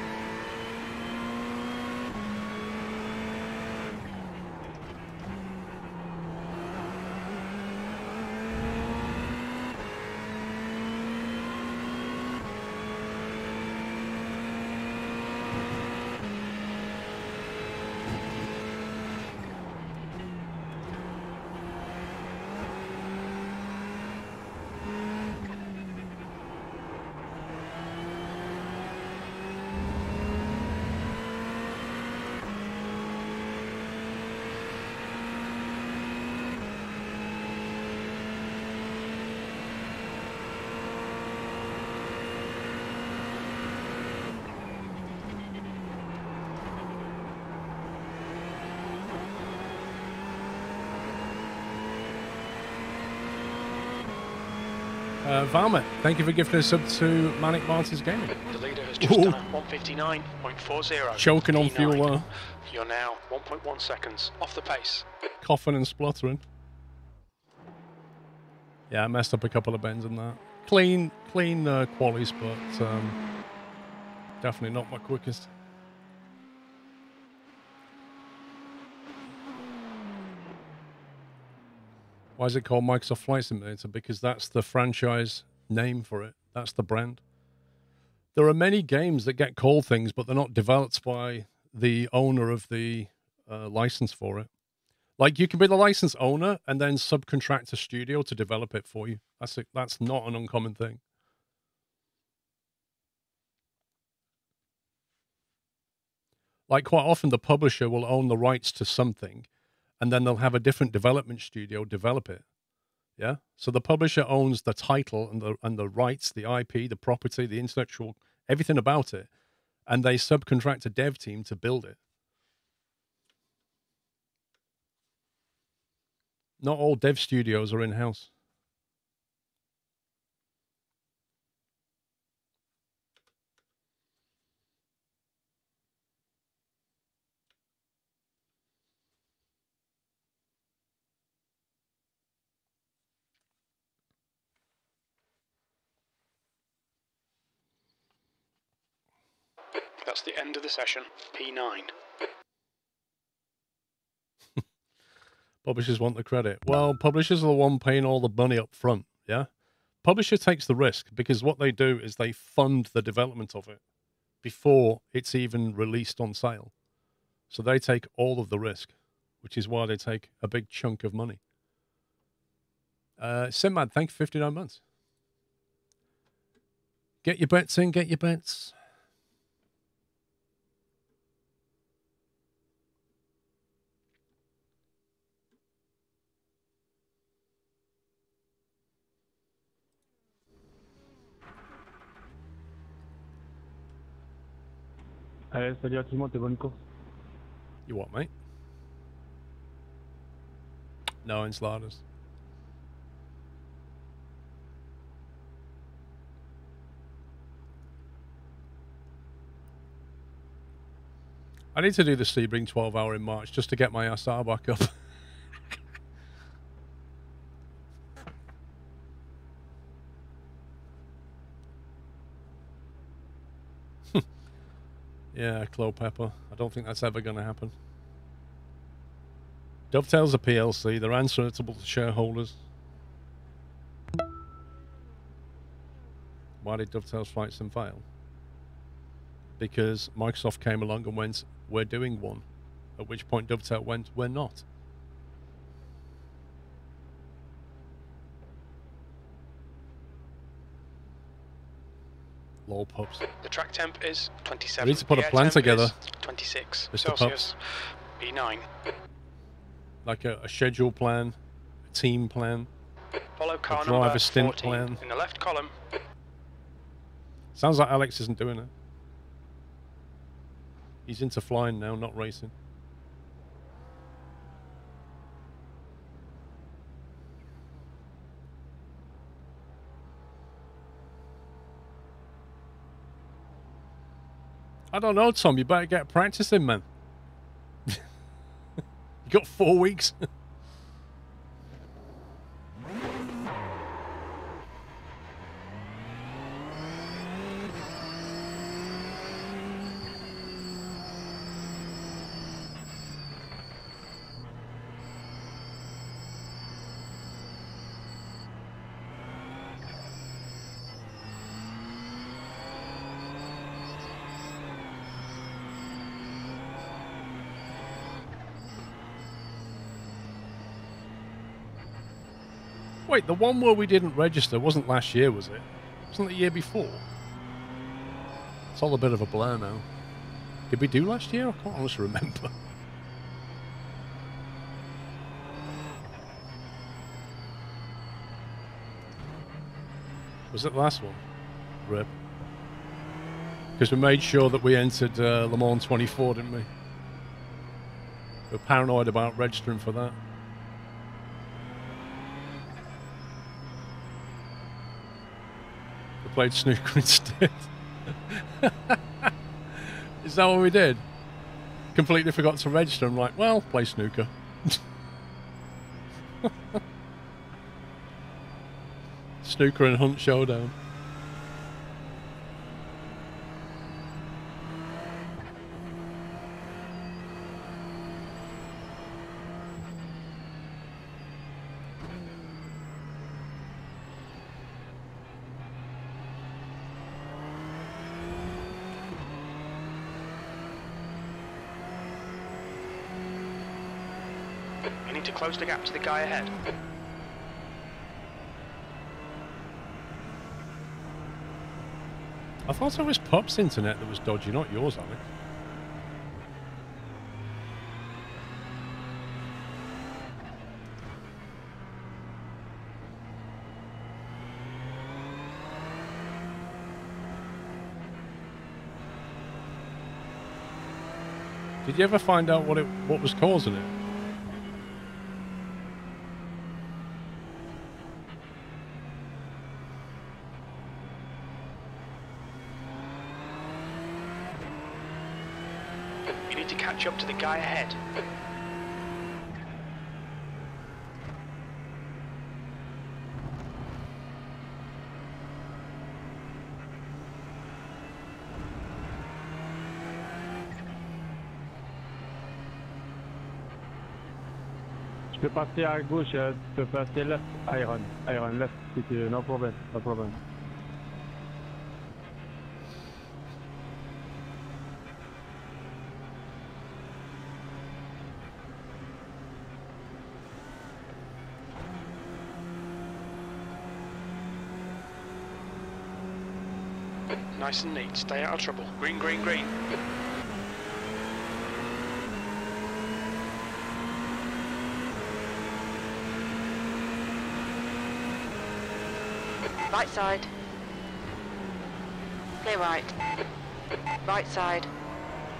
[SPEAKER 1] Valmet, thank you for gifting a sub to Manic Martins Gaming.
[SPEAKER 3] The leader has just done a 159.40.
[SPEAKER 1] Choking on
[SPEAKER 3] P9.
[SPEAKER 1] fuel.
[SPEAKER 3] You're now 1.1 seconds off the pace.
[SPEAKER 1] Coughing and spluttering. Yeah, I messed up a couple of bends in that. Clean qualies, but definitely not my quickest. Why is it called Microsoft Flight Simulator? Because that's the franchise name for it. That's the brand. There are many games that get called things, but they're not developed by the owner of the license for it. Like, you can be the license owner and then subcontract a studio to develop it for you. That's not an uncommon thing. Like, quite often the publisher will own the rights to something, and then they'll have a different development studio develop it. Yeah? So the publisher owns the title and the rights, the IP, the property, the intellectual, everything about it, and they subcontract a dev team to build it. Not all dev studios are in-house.
[SPEAKER 3] That's the end of the session. P9.
[SPEAKER 1] Publishers want the credit. Well, publishers are the one paying all the money up front, yeah? Publisher takes the risk because what they do is they fund the development of it before it's even released on sale. So they take all of the risk, which is why they take a big chunk of money. Simad, thank you for 59 months. Get your bets in, get your bets.
[SPEAKER 4] Allez, salut à tout le monde et bonne course.
[SPEAKER 1] You what, mate? No enchiladas. I need to do the Sebring 12-hour in March just to get my SR back up. Yeah, Clo Pepper. I don't think that's ever going to happen. Dovetail's a PLC. They're answerable to shareholders. Why did Dovetail's flight sim fail? Because Microsoft came along and went, we're doing one. At which point Dovetail went, we're not. Lol pups.
[SPEAKER 3] The track temp is 27.
[SPEAKER 1] We need to put a
[SPEAKER 3] The air
[SPEAKER 1] plan
[SPEAKER 3] temp
[SPEAKER 1] together,
[SPEAKER 3] is 26
[SPEAKER 1] Mr.
[SPEAKER 3] Celsius. B9.
[SPEAKER 1] Like a schedule plan, a team plan,
[SPEAKER 3] Follow car
[SPEAKER 1] driver
[SPEAKER 3] number
[SPEAKER 1] stint
[SPEAKER 3] 14
[SPEAKER 1] plan.
[SPEAKER 3] in the left column.
[SPEAKER 1] Sounds like Alex isn't doing it. He's into flying now, not racing. I don't know, Tom. You better get practicing, man. You got 4 weeks. Wait, the one where we didn't register wasn't last year, was it? Wasn't it the year before? It's all a bit of a blur now. Did we do last year? I can't honestly remember. Was it the last one? Rip. Because we made sure that we entered Le Mans 24, didn't we? We were paranoid about registering for that. We played snooker instead. Is that what we did? Completely forgot to register. I'm like, well, play snooker. Snooker and Hunt Showdown.
[SPEAKER 3] You need to close the gap to the guy ahead.
[SPEAKER 1] I thought it was Pup's internet that was dodgy, not yours, Alex. Did you ever find out what was causing it?
[SPEAKER 3] You need to catch up to the guy ahead.
[SPEAKER 4] Tu peux passer à gauche, tu peux passer left, Iron. Iron, left, no problem, no problem.
[SPEAKER 3] Nice and neat. Stay out of trouble. Green, green, green.
[SPEAKER 5] Right side. Clear right. Right side.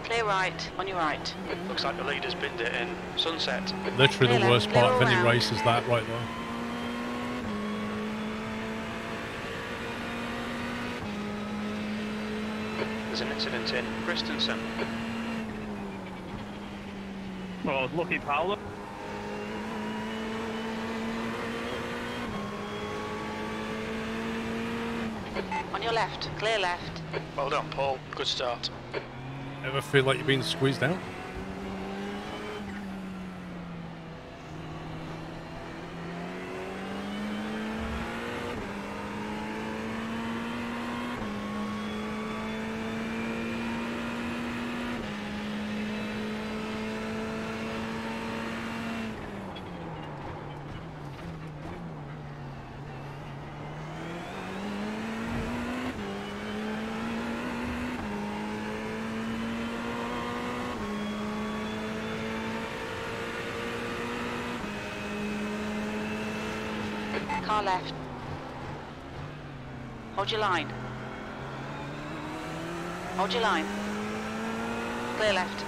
[SPEAKER 5] Clear right, on your right.
[SPEAKER 3] Looks like the leader's binned it in sunset.
[SPEAKER 1] Literally
[SPEAKER 5] Clear
[SPEAKER 1] the worst
[SPEAKER 5] left,
[SPEAKER 1] part
[SPEAKER 5] clear
[SPEAKER 1] of any
[SPEAKER 5] all
[SPEAKER 1] race is that right there.
[SPEAKER 3] There's an incident in Christensen.
[SPEAKER 4] Oh, lucky Paolo.
[SPEAKER 5] On your left, clear left.
[SPEAKER 3] Well done, Paul. Good start.
[SPEAKER 1] Ever feel like you're being squeezed out?
[SPEAKER 5] Car left. Hold your line. Hold your line. Clear left.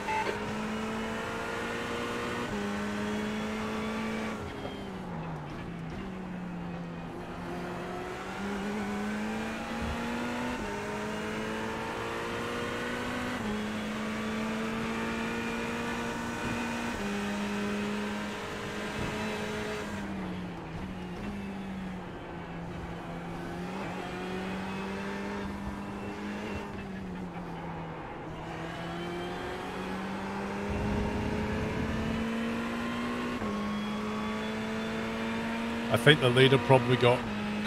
[SPEAKER 1] I think the leader probably got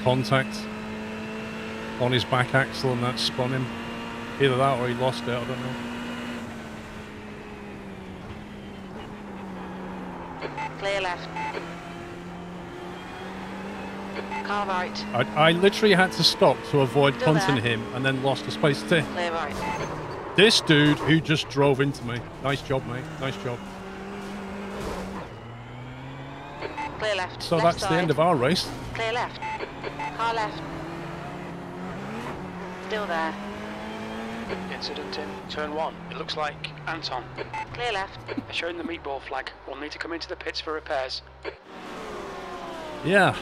[SPEAKER 1] contact on his back axle and that spun him. Either that or he lost it, I don't know.
[SPEAKER 5] Clear left. Car right.
[SPEAKER 1] I literally had to stop to avoid
[SPEAKER 5] Still
[SPEAKER 1] punting
[SPEAKER 5] there.
[SPEAKER 1] him and then lost a space to
[SPEAKER 5] Clear right.
[SPEAKER 1] this dude who just drove into me. Nice job, mate. Nice job.
[SPEAKER 5] Clear left.
[SPEAKER 1] So
[SPEAKER 5] left
[SPEAKER 1] that's
[SPEAKER 5] side.
[SPEAKER 1] the end of our race.
[SPEAKER 5] Clear left. Car left. Still there.
[SPEAKER 3] Incident in turn 1. It looks like Anton.
[SPEAKER 5] Clear left.
[SPEAKER 3] They're showing the meatball flag. We'll need to come into the pits for repairs.
[SPEAKER 1] Yeah.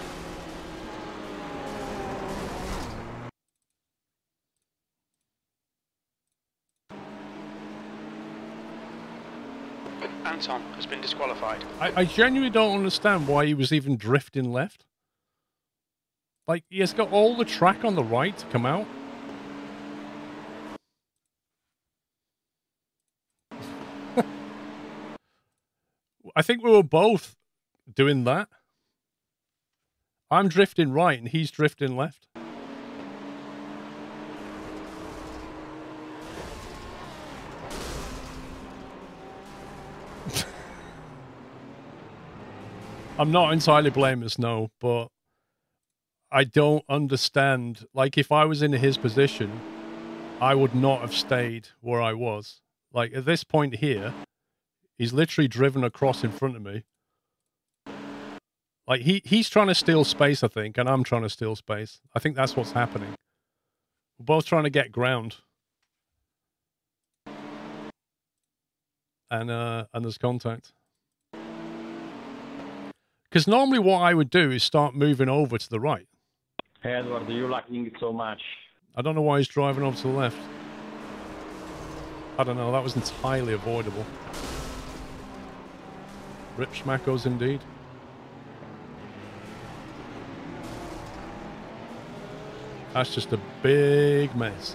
[SPEAKER 3] Anton has been disqualified.
[SPEAKER 1] I genuinely don't understand why he was even drifting left. Like, he has got all the track on the right to come out. I think we were both doing that. I'm drifting right and he's drifting left. I'm not entirely blameless, no, but I don't understand. Like, if I was in his position, I would not have stayed where I was. Like, at this point here, he's literally driven across in front of me. Like, he's trying to steal space, I think, and I'm trying to steal space. I think that's what's happening. We're both trying to get ground. And there's contact. Because normally what I would do is start moving over to the right.
[SPEAKER 4] Hey Edward, you're liking it so much.
[SPEAKER 1] I don't know why he's driving over to the left. I don't know, that was entirely avoidable. Rip schmackos indeed. That's just a big mess.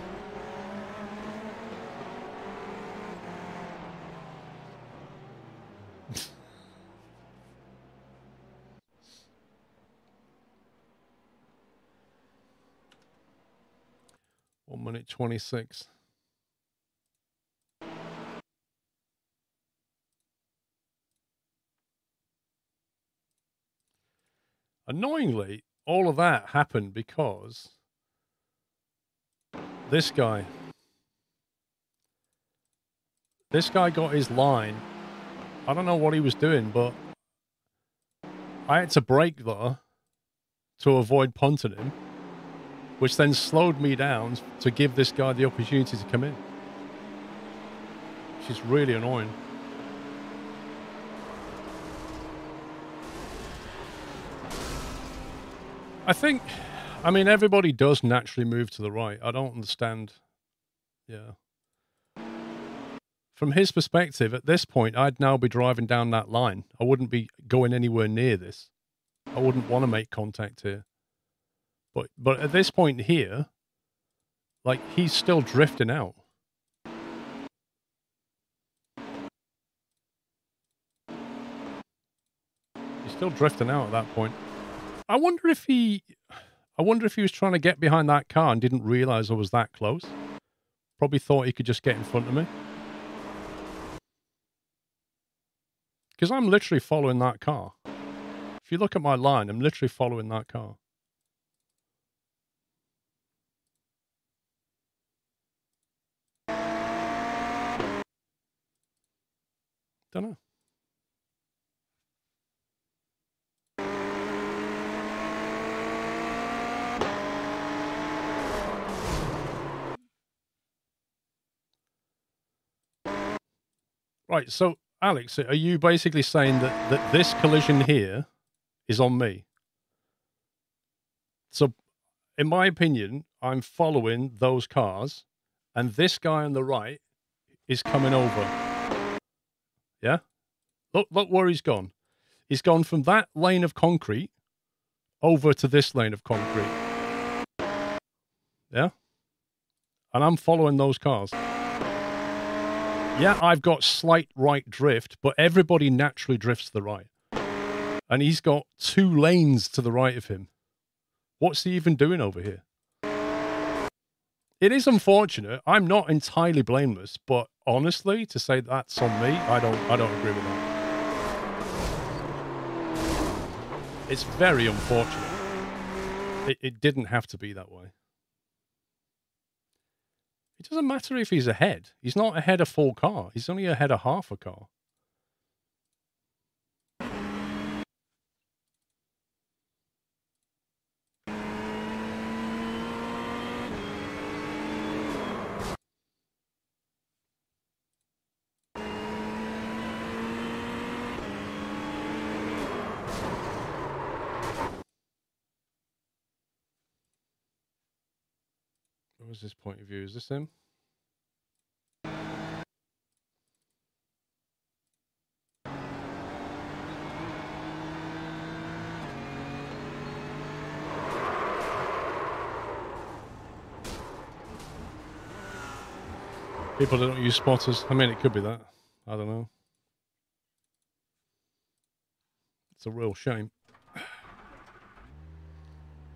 [SPEAKER 1] One minute 26. Annoyingly, all of that happened because this guy. This guy got his line. I don't know what he was doing, but I had to brake there to avoid punting him, which then slowed me down to give this guy the opportunity to come in. Which is really annoying. I mean, everybody does naturally move to the right. I don't understand. Yeah. From his perspective, at this point, I'd now be driving down that line. I wouldn't be going anywhere near this. I wouldn't want to make contact here. But at this point here, like, he's still drifting out. He's still drifting out at that point. I wonder if he was trying to get behind that car and didn't realize I was that close. Probably thought he could just get in front of me. Because I'm literally following that car. If you look at my line, I'm literally following that car. Don't know. Right, so Alex, are you basically saying that this collision here is on me? So, in my opinion, I'm following those cars, and this guy on the right is coming over. Yeah? Look where he's gone. He's gone from that lane of concrete over to this lane of concrete. Yeah? And I'm following those cars. Yeah, I've got slight right drift, but everybody naturally drifts to the right. And he's got 2 lanes to the right of him. What's he even doing over here? It is unfortunate. I'm not entirely blameless, but honestly, to say that's on me, I don't agree with that. It's very unfortunate. It didn't have to be that way. It doesn't matter if he's ahead. He's not ahead a full car. He's only ahead of half a car. What was his point of view? Is this him? People that don't use spotters. I mean, it could be that. I don't know. It's a real shame.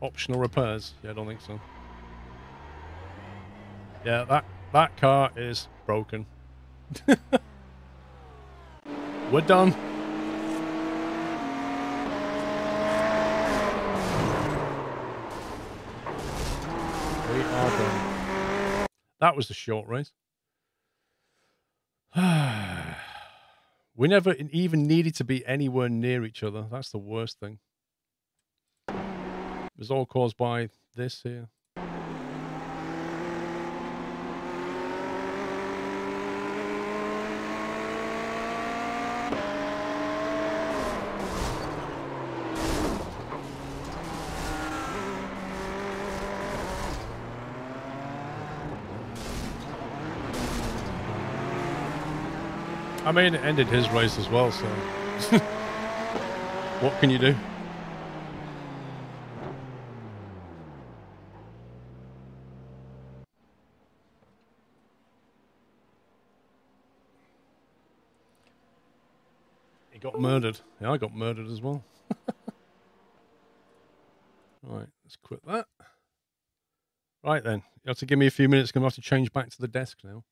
[SPEAKER 1] Optional repairs. Yeah, I don't think so. Yeah, that car is broken. We're done. We are done. That was the short race. We never even needed to be anywhere near each other. That's the worst thing. It was all caused by this here. I mean, it ended his race as well, so what can you do? He got murdered. Yeah, I got murdered as well. Right, let's quit that. Right then, you have to give me a few minutes. I'm going to have to change back to the desk now.